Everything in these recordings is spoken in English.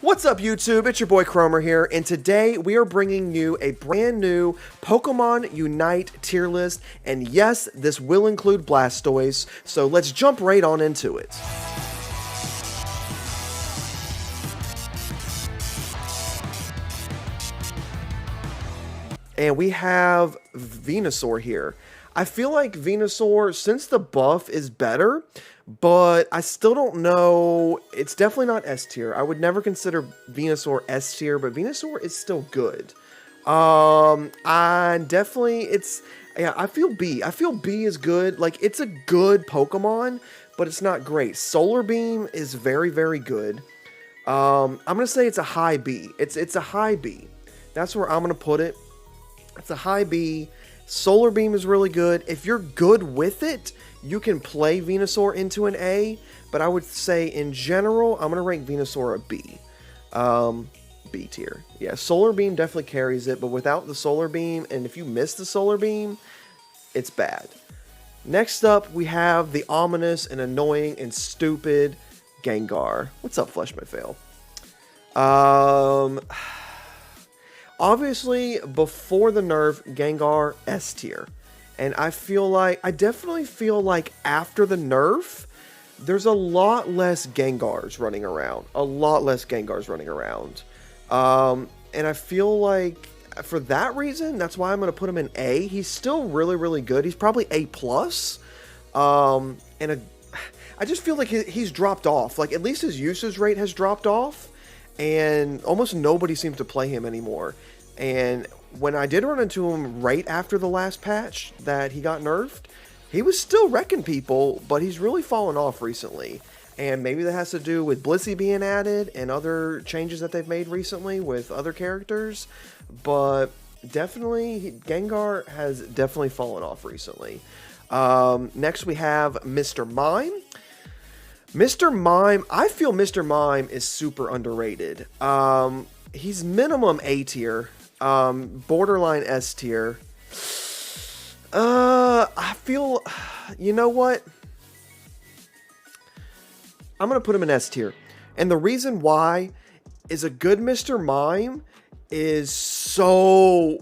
What's up YouTube, it's your boy Chromer here, and today we are bringing you a brand new Pokemon Unite tier list, and yes, this will include Blastoise, so let's jump right on into it. And we have Venusaur here. I feel like Venusaur, since the buff is better, but I still don't know. It's definitely not S tier. I would never consider Venusaur S tier, but Venusaur is still good. I feel B. I feel B is good. Like, it's a good Pokemon, but it's not great. Solar Beam is very, very good. I'm gonna say it's a high B. It's a high B. That's where I'm gonna put it. It's a high B. Solar Beam is really good. If you're good with it, you can play Venusaur into an A, but I would say in general, I'm going to rank Venusaur a B. B tier. Yeah, Solar Beam definitely carries it, but without the Solar Beam, and if you miss the Solar Beam, it's bad. Next up, we have the ominous and annoying and stupid Gengar. What's up, Flesh My Fail? Obviously, before the nerf, Gengar S tier. And I definitely feel like after the nerf, there's a lot less Gengars running around. And I feel like for that reason, that's why I'm going to put him in A. He's still really, really good. He's probably A+. I just feel like he's dropped off. Like, at least his usage rate has dropped off. And almost nobody seems to play him anymore. And when I did run into him right after the last patch that he got nerfed, he was still wrecking people, but he's really fallen off recently. And maybe that has to do with Blissey being added and other changes that they've made recently with other characters. But definitely, Gengar has definitely fallen off recently. Next we have Mr. Mime. Mr. Mime, I feel Mr. Mime is super underrated. He's minimum A tier, borderline S tier. I feel, you know what? I'm going to put him in S tier. And the reason why is a good Mr. Mime is so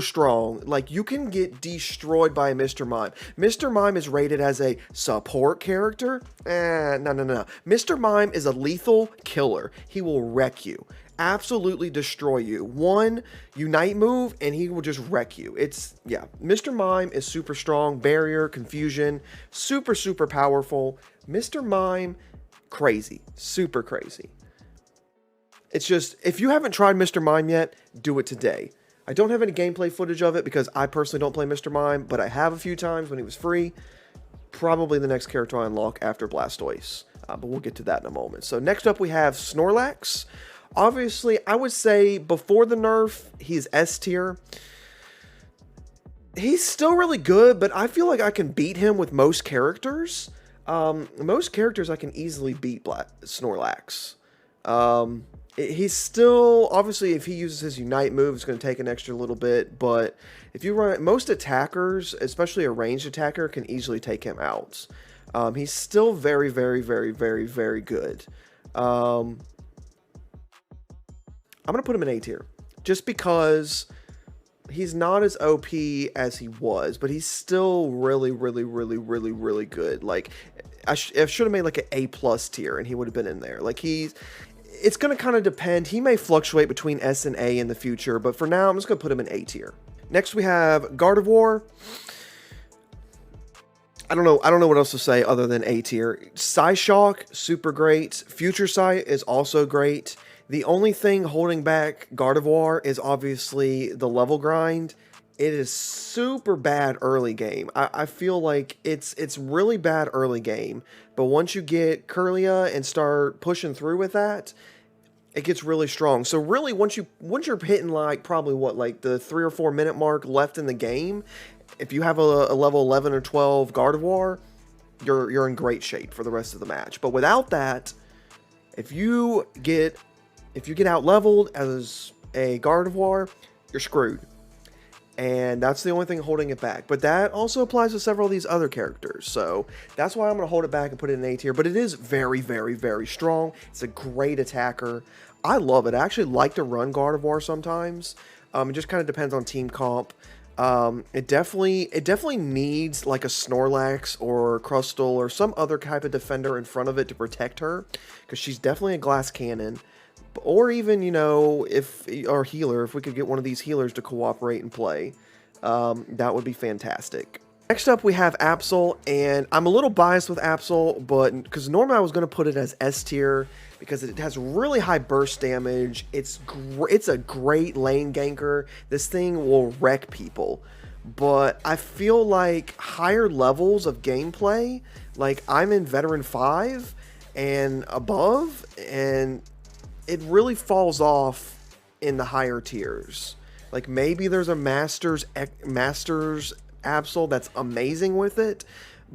strong. Like, you can get destroyed by a Mr. Mime. Mr. Mime is rated as a support character. No. Mr. Mime is a lethal killer. He will wreck you. Absolutely destroy you. One Unite move and he will just wreck you. Mr. Mime is super strong. Barrier, confusion, super powerful. Mr. Mime, crazy. Super crazy. It's just, if you haven't tried Mr. Mime yet, do it today. I don't have any gameplay footage of it because I personally don't play Mr. Mime, but I have a few times when he was free. Probably the next character I unlock after Blastoise, but we'll get to that in a moment. So next up we have Snorlax. Obviously, I would say before the nerf, he's S tier. He's still really good, but I feel like I can beat him with most characters. Most characters I can easily beat Snorlax. He's still, obviously, if he uses his Unite move, it's going to take an extra little bit, but if you run, most attackers, especially a ranged attacker, can easily take him out. He's still very good. I'm going to put him in A tier, just because he's not as OP as he was, but he's still really good. Like, I should have made like an A+ tier, and he would have been in there. Like, it's going to kind of depend. He may fluctuate between S and A in the future, but for now, I'm just going to put him in A tier. Next, we have Gardevoir. I don't know what else to say other than A tier. Psyshock, super great. Future Sight is also great. The only thing holding back Gardevoir is obviously the level grind. It is super bad early game. I feel like it's really bad early game, but once you get Kirlia and start pushing through with that, it gets really strong. So really, once you're hitting like probably like the 3 or 4 minute mark left in the game, if you have a level 11 or 12 Gardevoir, you're in great shape for the rest of the match. But without that, if you get out leveled as a Gardevoir, you're screwed. And that's the only thing holding it back. But that also applies to several of these other characters. So that's why I'm going to hold it back and put it in A tier. But it is very, very, very strong. It's a great attacker. I love it. I actually like to run Gardevoir sometimes. It just kind of depends on team comp. It definitely needs like a Snorlax or Crustle or some other type of defender in front of it to protect her. Because she's definitely a glass cannon. Or even, you know, if our healer, if we could get one of these healers to cooperate and play, that would be fantastic. Next up, we have Absol, and I'm a little biased with Absol, but because normally I was going to put it as S tier because it has really high burst damage. It's a great lane ganker. This thing will wreck people, but I feel like higher levels of gameplay, like I'm in Veteran 5 and above, and it really falls off in the higher tiers. Like maybe there's a Masters Absol that's amazing with it,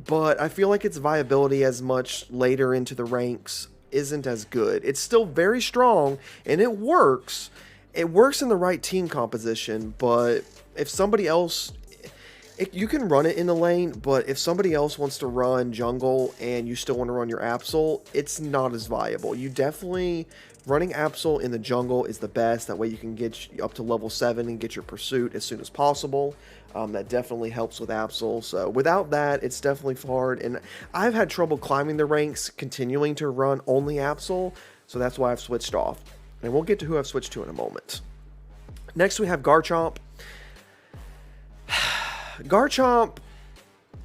but I feel like its viability as much later into the ranks isn't as good. It's still very strong and it works. It works in the right team composition, but if somebody else, you can run it in the lane, but if somebody else wants to run jungle and you still want to run your Absol, it's not as viable. You definitely, running Absol in the jungle is the best. That way you can get up to level 7 and get your pursuit as soon as possible. That definitely helps with Absol. So without that, it's definitely hard. And I've had trouble climbing the ranks, continuing to run only Absol. So that's why I've switched off. And we'll get to who I've switched to in a moment. Next we have Garchomp. Garchomp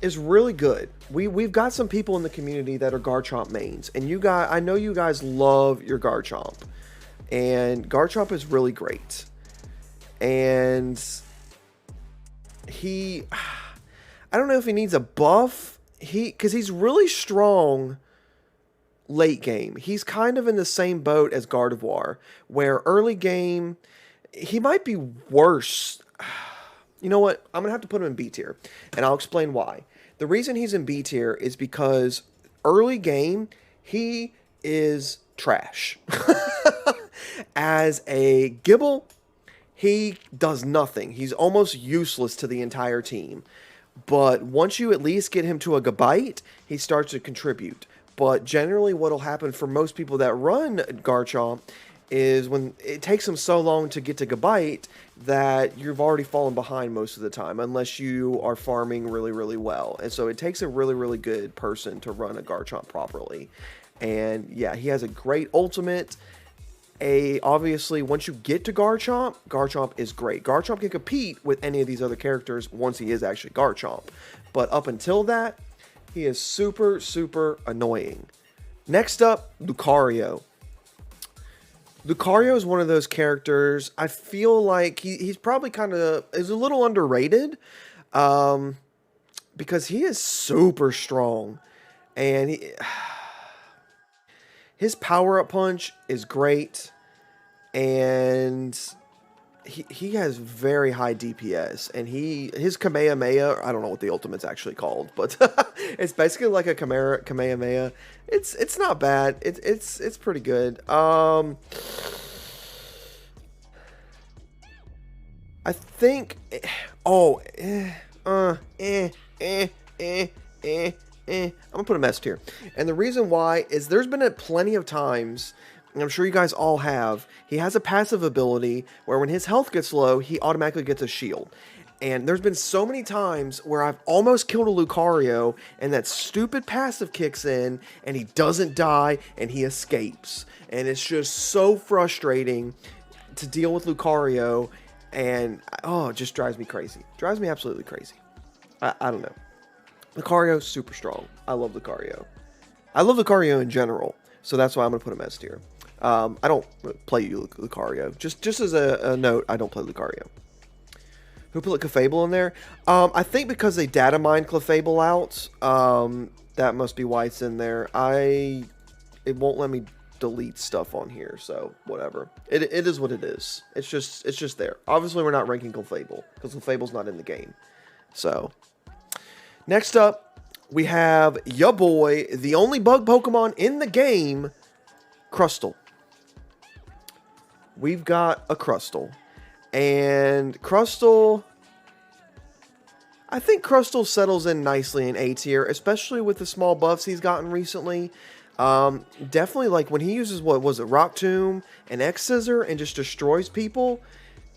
is really good. We've got some people in the community that are Garchomp mains, and I know you guys love your Garchomp, and Garchomp is really great. And I don't know if he needs a buff, because he's really strong late game. He's kind of in the same boat as Gardevoir, where early game he might be worse. You know what? I'm going to have to put him in B tier, and I'll explain why. The reason he's in B tier is because early game, he is trash. As a Gibble, he does nothing. He's almost useless to the entire team. But once you at least get him to a Gabite, he starts to contribute. But generally what will happen for most people that run Garchomp is when it takes them so long to get to Gabite that you've already fallen behind most of the time, unless you are farming really, really well. And so it takes a really, really good person to run a Garchomp properly. And yeah, he has a great ultimate. Obviously, once you get to Garchomp, Garchomp is great. Garchomp can compete with any of these other characters once he is actually Garchomp. But up until that, he is super, super annoying. Next up, Lucario. Lucario is one of those characters, I feel like he's probably is a little underrated, because he is super strong, and his power-up punch is great, and he has very high DPS, and his Kamehameha, I don't know what the ultimate's actually called, but it's basically like a Kamehameha. It's not bad. It's pretty good. I think. I'm gonna put him S tier, and the reason why is there's been plenty of times, and I'm sure you guys all have, he has a passive ability where when his health gets low, he automatically gets a shield. And there's been so many times where I've almost killed a Lucario, and that stupid passive kicks in, and he doesn't die, and he escapes. And it's just so frustrating to deal with Lucario, and it just drives me crazy. Drives me absolutely crazy. I don't know. Lucario, super strong. I love Lucario. I love Lucario in general, so that's why I'm going to put him S tier. I don't play Lucario. Just as a note, I don't play Lucario. Who put Clefable in there? I think because they data mined Clefable out, that must be why it's in there. It won't let me delete stuff on here, so whatever. It is what it is. It's just there. Obviously, we're not ranking Clefable because Clefable's not in the game. So, next up, we have ya boy, the only bug Pokemon in the game, Crustle. We've got a Crustle. And Crustle, I think Crustle settles in nicely in A tier, especially with the small buffs he's gotten recently. Definitely, like, when he uses, what was it, Rock Tomb and X Scissor and just destroys people,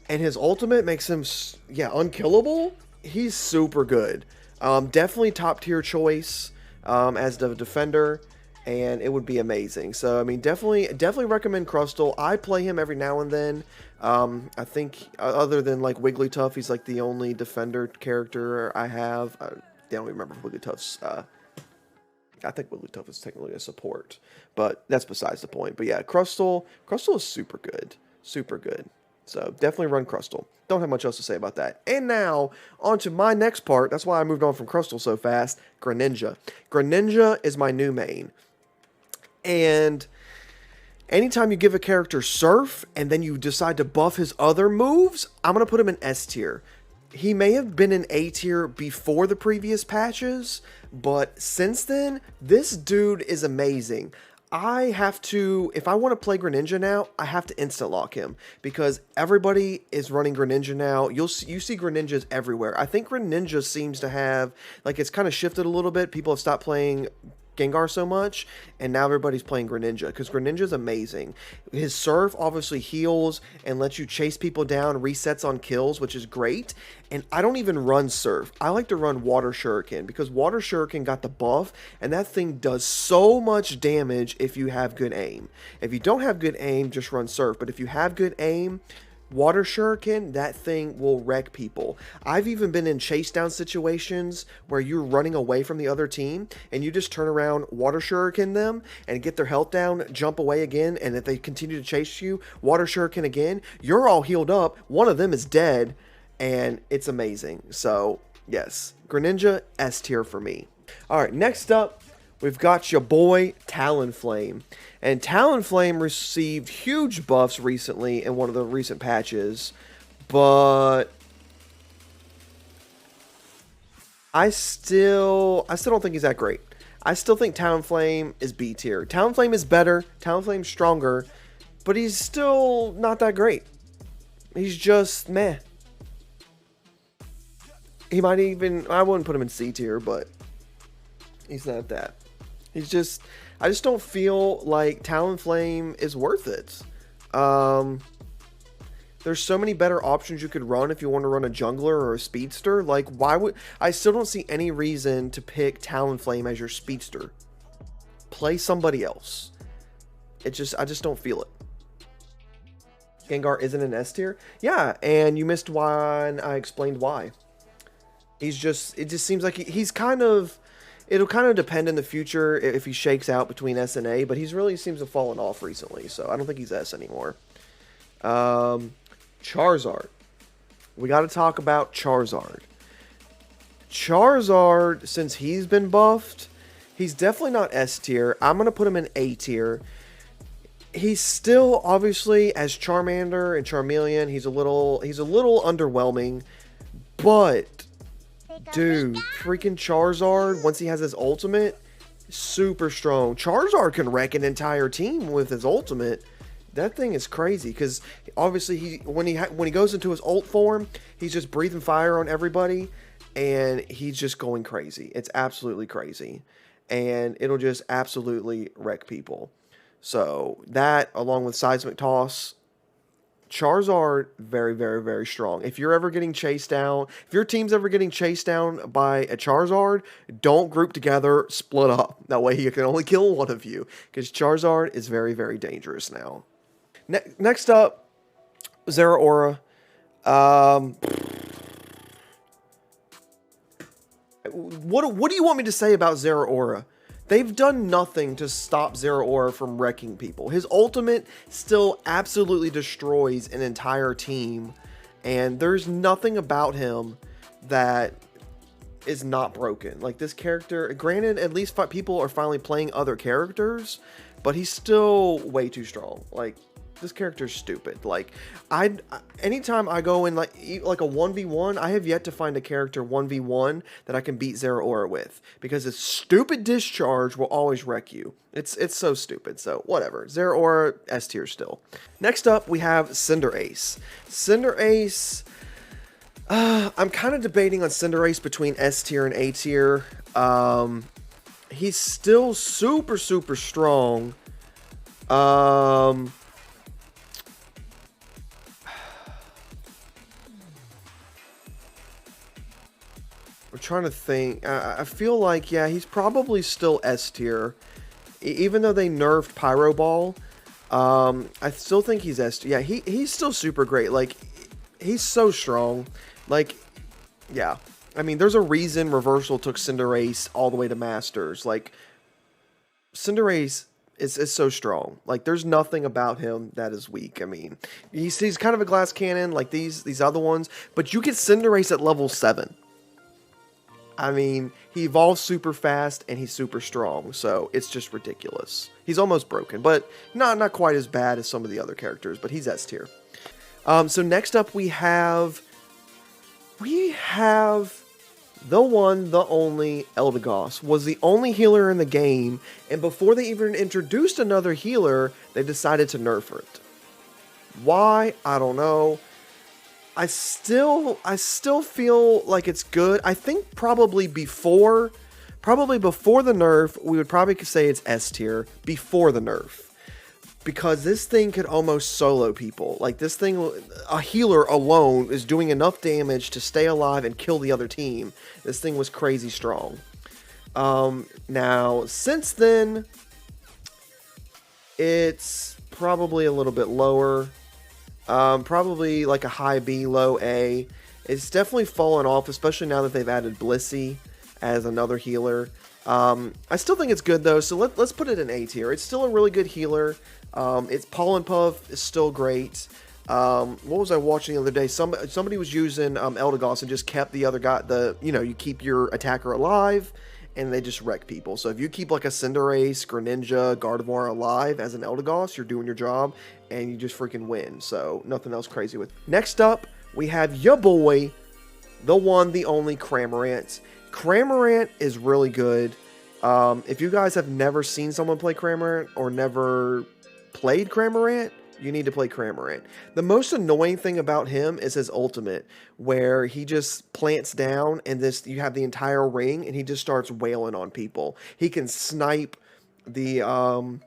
and his ultimate makes him, yeah, unkillable, he's super good. Definitely top tier choice as the defender, and it would be amazing. So, I mean, definitely recommend Crustle. I play him every now and then. I think, other than, like, Wigglytuff, he's, like, the only defender character I have. I don't remember Wigglytuff's, I think Wigglytuff is technically a support, but that's besides the point. But yeah, Crustle is super good. Super good. So definitely run Crustle. Don't have much else to say about that. And now, on to my next part. That's why I moved on from Crustle so fast. Greninja. Greninja is my new main. And anytime you give a character Surf, and then you decide to buff his other moves, I'm going to put him in S tier. He may have been in A tier before the previous patches, but since then, this dude is amazing. I have to, if I want to play Greninja now, I have to instant lock him because everybody is running Greninja now. You see Greninjas everywhere. I think Greninja seems to have, like, it's kind of shifted a little bit. People have stopped playing Gengar so much, and now everybody's playing Greninja because Greninja is amazing. His Surf obviously heals and lets you chase people down, resets on kills, which is great. And I don't even run Surf. I like to run Water Shuriken because Water Shuriken got the buff, and that thing does so much damage if you have good aim. If you don't have good aim, just run Surf. But if you have good aim, Water Shuriken, that thing will wreck people. I've even been in chase down situations where you're running away from the other team and you just turn around, Water Shuriken them and get their health down, jump away again, and if they continue to chase you, Water Shuriken again, you're all healed up, one of them is dead, and it's amazing. So, yes, Greninja, S tier for me. Alright, next up, we've got your boy, Talonflame. And Talonflame received huge buffs recently in one of the recent patches, but I still don't think he's that great. I still think Talonflame is B tier. Talonflame is better, Talonflame's stronger, but he's still not that great. He's just meh. He might even, I wouldn't put him in C tier, but he's not that. He's just, I just don't feel like Talonflame is worth it. There's so many better options you could run if you want to run a jungler or a speedster. Like, why would, I still don't see any reason to pick Talonflame as your speedster. Play somebody else. I just don't feel it. Gengar isn't an S tier? Yeah, and you missed when I explained why. It just seems like he's kind of, it'll kind of depend in the future if he shakes out between S and A, but he's really seems to have fallen off recently, so I don't think he's S anymore. Charizard. We got to talk about Charizard. Charizard, since he's been buffed, he's definitely not S tier. I'm going to put him in A tier. He's still, obviously, as Charmander and Charmeleon, he's a little underwhelming, but dude, freaking Charizard, once he has his ultimate, super strong. Charizard can wreck an entire team with his ultimate. That thing is crazy because obviously when he goes into his ult form, he's just breathing fire on everybody and he's just going crazy. It's absolutely crazy. And it'll just absolutely wreck people. So that, along with Seismic Toss, Charizard, very, very, very strong. If you're ever getting chased down, if your team's ever getting chased down by a Charizard, don't group together, split up. That way you can only kill one of you, because Charizard is very, very dangerous now. Next up, Zeraora. What do you want me to say about Zeraora? They've done nothing to stop Zeraora from wrecking people. His ultimate still absolutely destroys an entire team. And there's nothing about him that is not broken. Like, this character, granted, at least people are finally playing other characters, but he's still way too strong. Like, this character's stupid. Like, anytime I go in like a 1v1, I have yet to find a character 1v1 that I can beat Zeraora with, because his stupid discharge will always wreck you. It's so stupid. So whatever. Zeraora, S tier still. Next up, we have Cinderace. Cinderace, I'm kind of debating on Cinderace between S tier and A tier. He's still super, super strong. I'm trying to think. I feel like, yeah, he's probably still S tier. Even though they nerfed Pyro Ball, I still think he's S tier. Yeah, he's still super great. Like, he's so strong. Like, yeah. I mean, there's a reason Reversal took Cinderace all the way to Masters. Like, Cinderace is so strong. Like, there's nothing about him that is weak. I mean, he's kind of a glass cannon like these other ones, but you get Cinderace at level 7. I mean, he evolves super fast and he's super strong, so it's just ridiculous. He's almost broken, but not quite as bad as some of the other characters, but he's S tier. So next up we have the one, the only Eldegoss. Was the only healer in the game, and before they even introduced another healer, they decided to nerf it. Why? I don't know. I still feel like it's good. I think probably before the nerf, we would probably say it's S tier before the nerf. Because this thing could almost solo people. Like, this thing, a healer alone is doing enough damage to stay alive and kill the other team. This thing was crazy strong. Now, since then, it's probably a little bit lower. Probably like a high B, low A. It's definitely fallen off, especially now that they've added Blissey as another healer. I still think it's good though, so let's put it in A tier. It's still a really good healer. Its Pollen Puff is still great. What was I watching the other day? Somebody was using Eldegoss and just kept the other guy. You keep your attacker alive, and they just wreck people. So if you keep like a Cinderace, Greninja, Gardevoir alive as an Eldegoss, you're doing your job, and you just freaking win. So nothing else crazy with. Next up, we have your boy, the one, the only Cramorant. Cramorant is really good. If you guys have never seen someone play Cramorant or never played Cramorant, you need to play Cramorant. The most annoying thing about him is his ultimate, where he just plants down and you have the entire ring and he just starts wailing on people. He can snipe Zapdos,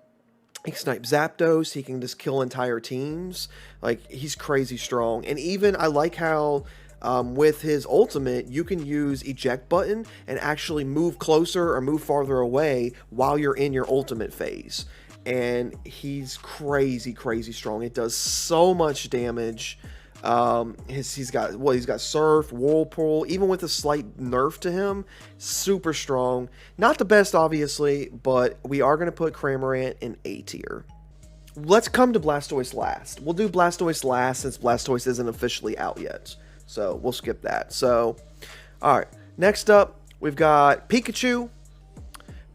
he can just kill entire teams. Like, he's crazy strong. And even, I like how with his ultimate, you can use eject button and actually move closer or move farther away while you're in your ultimate phase. And he's crazy strong. It does so much damage. He's got Surf, Whirlpool, even with a slight nerf to him, super strong. Not the best, obviously, but we are going to put Cramorant in A tier. Let's come to Blastoise last. We'll do Blastoise last since Blastoise isn't officially out yet. So we'll skip that. So, alright. Next up, we've got Pikachu.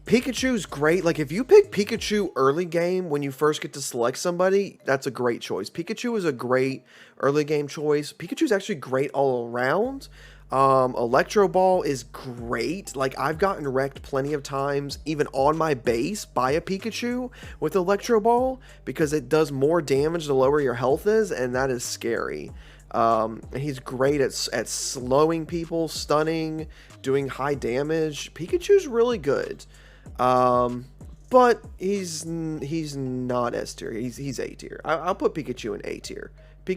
Pikachu's great. Like, if you pick Pikachu early game when you first get to select somebody, that's a great choice. Pikachu is a great early game choice. Pikachu's actually great all around. Electro Ball is great. Like, I've gotten wrecked plenty of times, even on my base, by a Pikachu with Electro Ball, because it does more damage the lower your health is, and that is scary. He's great at slowing people, stunning, doing high damage. Pikachu's really good. But he's not S tier. He's A tier. I'll put Pikachu in A tier. I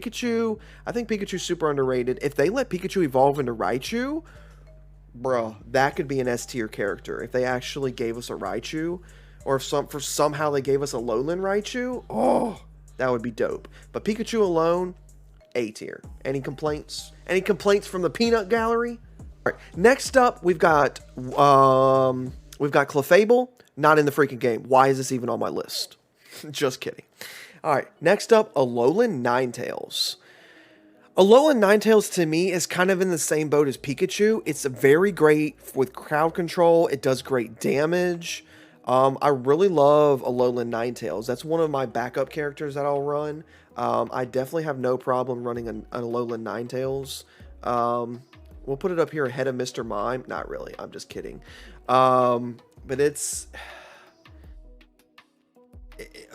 think Pikachu's super underrated. If they let Pikachu evolve into Raichu, bro, that could be an S tier character. If they actually gave us a Raichu, or if somehow they gave us a Alolan Raichu, oh, that would be dope. But Pikachu alone, A tier. Any complaints? Any complaints from the peanut gallery? All right. Next up, we've got Clefable, not in the freaking game. Why is this even on my list? Just kidding. All right, next up, Alolan Ninetails. Alolan Ninetails, to me, is kind of in the same boat as Pikachu. It's very great with crowd control. It does great damage. I really love Alolan Ninetails. That's one of my backup characters that I'll run. I definitely have no problem running an Alolan Ninetails. We'll put it up here ahead of Mr. Mime. Not really. I'm just kidding. But it's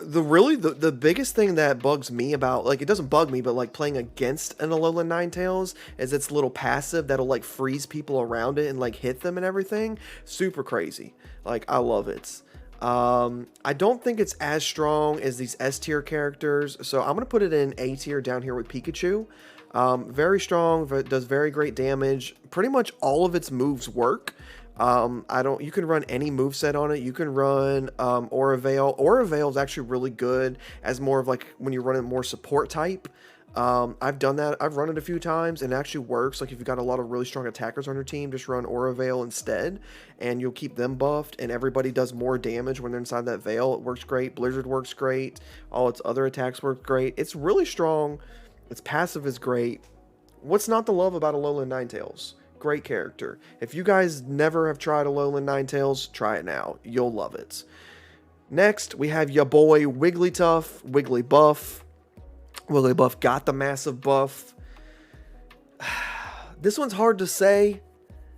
The biggest thing that bugs me about, like, it doesn't bug me, but like playing against an Alolan Ninetales is its little passive that'll like freeze people around it and like hit them and everything. Super crazy. Like, I love it. I don't think it's as strong as these S tier characters, so I'm gonna put it in A tier down here with Pikachu. Very strong, does very great damage. Pretty much all of its moves work. You can run any moveset on it. You can run Aura Veil. Aura Veil is actually really good as more of like when you're running more support type. I've done that. I've run it a few times and it actually works. Like if you've got a lot of really strong attackers on your team, just run Aura Veil instead and you'll keep them buffed and everybody does more damage when they're inside that veil. It works great. Blizzard works great. All its other attacks work great. It's really strong. Its passive is great. What's not to love about Alolan Ninetales? Great character. If you guys never have tried Alolan Ninetales, try it now. You'll love it. Next, we have ya boy Wigglytuff, Wigglybuff. Wigglybuff got the massive buff. This one's hard to say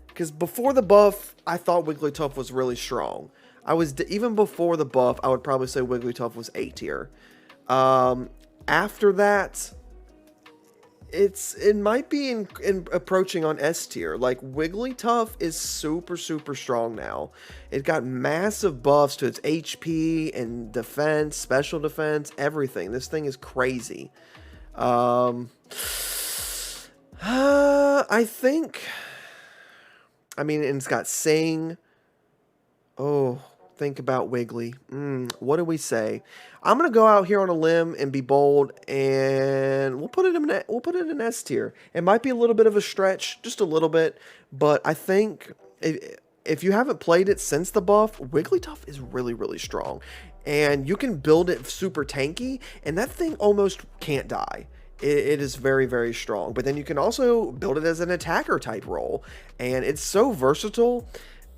because before the buff, I thought Wigglytuff was really strong. Even before the buff, I would probably say Wigglytuff was A tier. After that, it might be approaching on S tier. Like Wigglytuff is super strong now. It got massive buffs to its HP and defense, special defense, everything. This thing is crazy. I mean, and it's got Sing. Oh, think about Wiggly. What do we say? I'm gonna go out here on a limb and be bold, and we'll put it in S tier. It might be a little bit of a stretch, just a little bit, but I think if you haven't played it since the buff, Wigglytuff is really strong, and you can build it super tanky, and that thing almost can't die. It is very strong, but then you can also build it as an attacker type role, and it's so versatile.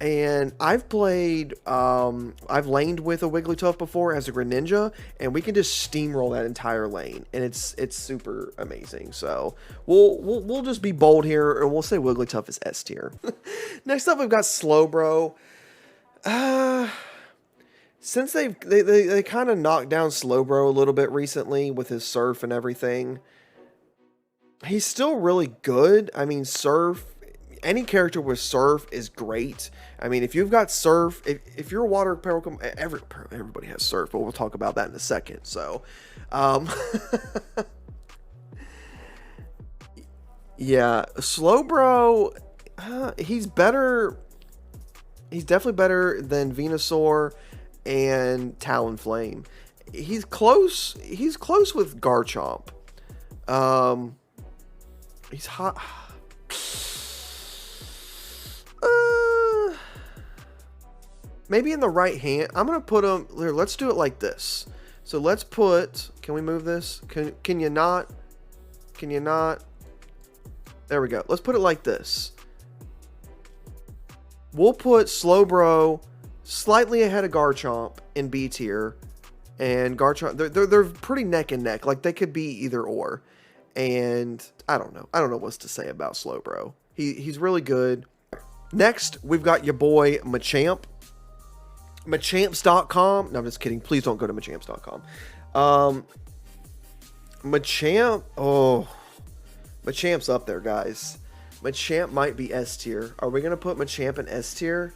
And I've laned with a Wigglytuff before as a Greninja, and we can just steamroll that entire lane, and it's super amazing. So we'll just be bold here, and we'll say Wigglytuff is S tier. Next up, we've got Slowbro. Since they kind of knocked down Slowbro a little bit recently with his Surf and everything, he's still really good. I mean, Surf. Any character with Surf is great. I mean, if you've got Surf, if you're a water Pokemon, everybody has Surf, but we'll talk about that in a second. So, yeah, Slowbro, he's better. He's definitely better than Venusaur and Talonflame. He's close. He's close with Garchomp. He's hot. Maybe in the right hand. I'm gonna put him here. Let's do it like this. So let's put. Can we move this? Can you not? Can you not? There we go. Let's put it like this. We'll put Slowbro slightly ahead of Garchomp in B tier, and Garchomp. They're pretty neck and neck. Like they could be either or. And I don't know. I don't know what to say about Slowbro. He's really good. Next, we've got your boy Machamp. Machamps.com. No, I'm just kidding. Please don't go to Machamps.com. Machamp. Oh, Machamp's up there, guys. Machamp might be S tier. Are we going to put Machamp in S tier?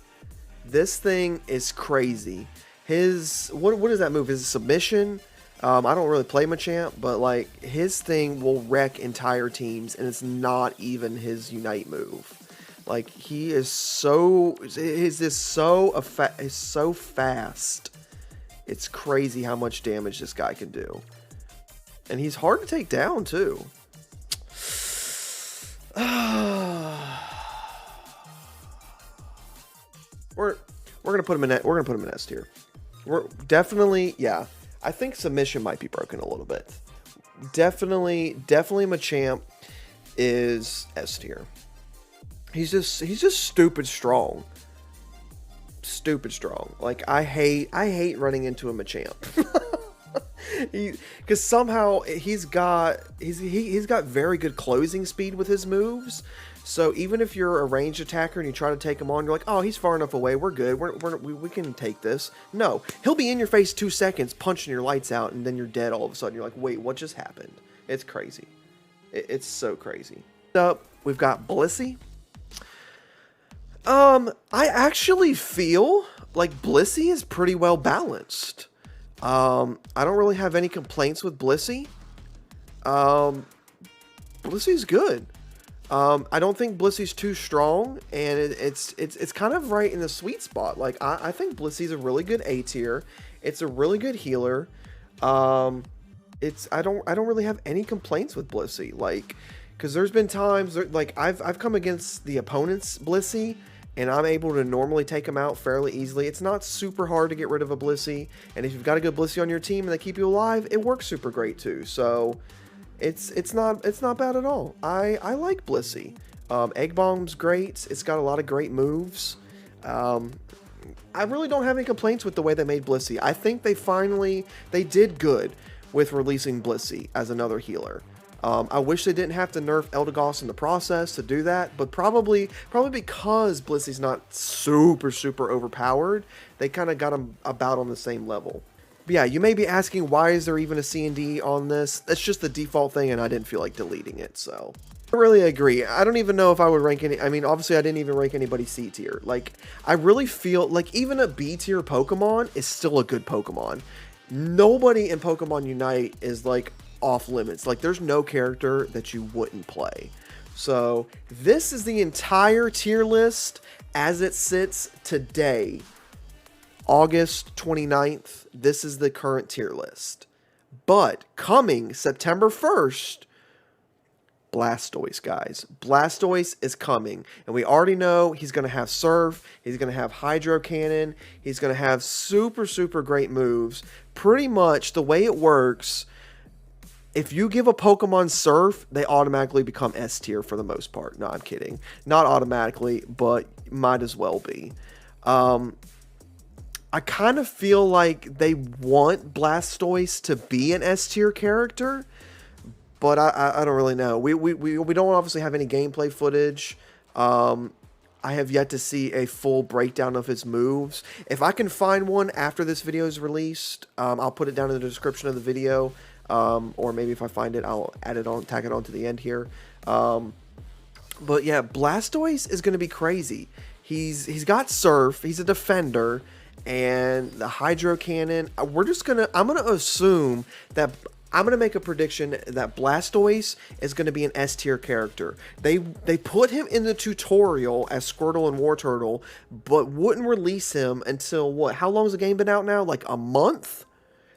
This thing is crazy. What is that move? His submission? I don't really play Machamp, but like his thing will wreck entire teams, and it's not even his Unite move. Like he is so fast. It's crazy how much damage this guy can do, and he's hard to take down too. We're gonna put him in. We're gonna put him in S tier. We're definitely, yeah. I think submission might be broken a little bit. Definitely Machamp is S tier. He's just stupid strong. Stupid strong. Like I hate running into a Machamp. Because somehow he's got very good closing speed with his moves. So even if you're a ranged attacker and you try to take him on, you're like, oh, he's far enough away, we're good, we can take this. No, he'll be in your face 2 seconds, punching your lights out, and then you're dead all of a sudden. You're like, wait, what just happened? It's crazy. It's so crazy. Up, we've got Blissey. I actually feel like Blissey is pretty well balanced. I don't really have any complaints with Blissey. Blissey's good. I don't think Blissey's too strong, and it's kind of right in the sweet spot. Like I think Blissey's a really good A tier. It's a really good healer. I don't really have any complaints with Blissey. Like, because there's been times like I've come against the opponent's Blissey, and I'm able to normally take them out fairly easily. It's not super hard to get rid of a Blissey, and if you've got a good Blissey on your team and they keep you alive, it works super great too. So it's not bad at all. I like Blissey. Egg Bomb's great. It's got a lot of great moves. I really don't have any complaints with the way they made Blissey. I think they did good with releasing Blissey as another healer. I wish they didn't have to nerf Eldegoss in the process to do that, but probably because Blissey's not super overpowered, they kind of got him about on the same level. But yeah, you may be asking, why is there even a C&D on this? That's just the default thing, and I didn't feel like deleting it, so. I really agree. I don't even know if I would rank any. I mean, obviously, I didn't even rank anybody C tier. Like, I really feel like even a B tier Pokemon is still a good Pokemon. Nobody in Pokemon Unite is like off limits. Like, there's no character that you wouldn't play. So, this is the entire tier list as it sits today. August 29th, this is the current tier list. But coming September 1st, Blastoise, guys. Blastoise is coming. And we already know he's going to have Surf. He's going to have Hydro Cannon. He's going to have super great moves. Pretty much the way it works, if you give a Pokemon Surf, they automatically become S tier for the most part. No, I'm kidding. Not automatically, but might as well be. I kind of feel like they want Blastoise to be an S tier character, but I don't really know. We don't obviously have any gameplay footage. I have yet to see a full breakdown of his moves. If I can find one after this video is released, I'll put it down in the description of the video, or maybe if I find it, I'll add it on, tag it on to the end here. But yeah, Blastoise is going to be crazy. He's got Surf. He's a defender. And the Hydro Cannon, I'm going to assume that I'm going to make a prediction that Blastoise is going to be an S tier character. They put him in the tutorial as Squirtle and Wartortle, but wouldn't release him until what? How long has the game been out now? Like a month?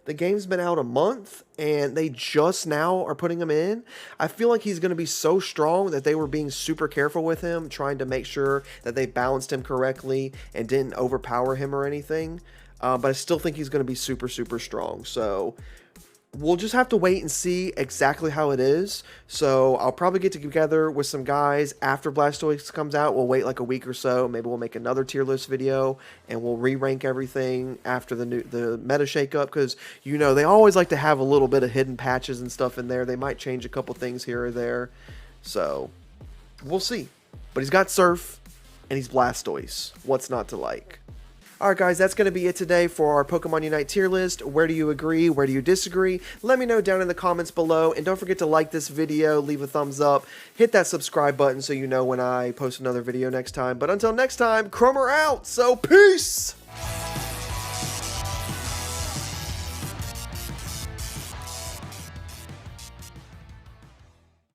The game's been out a month, and they just now are putting him in. I feel like he's going to be so strong that they were being super careful with him, trying to make sure that they balanced him correctly and didn't overpower him or anything. But I still think he's going to be super strong. So we'll just have to wait and see exactly how it is. So I'll probably get together with some guys after Blastoise comes out. We'll wait like a week or so. Maybe we'll make another tier list video, and we'll re-rank everything after the meta shakeup, because you know they always like to have a little bit of hidden patches and stuff in there. They might change a couple things here or there. So we'll see. But he's got Surf, and he's Blastoise. What's not to like? Alright guys, that's going to be it today for our Pokemon Unite tier list. Where do you agree? Where do you disagree? Let me know down in the comments below. And don't forget to like this video, leave a thumbs up, hit that subscribe button so you know when I post another video next time. But until next time, Chromer out! So peace!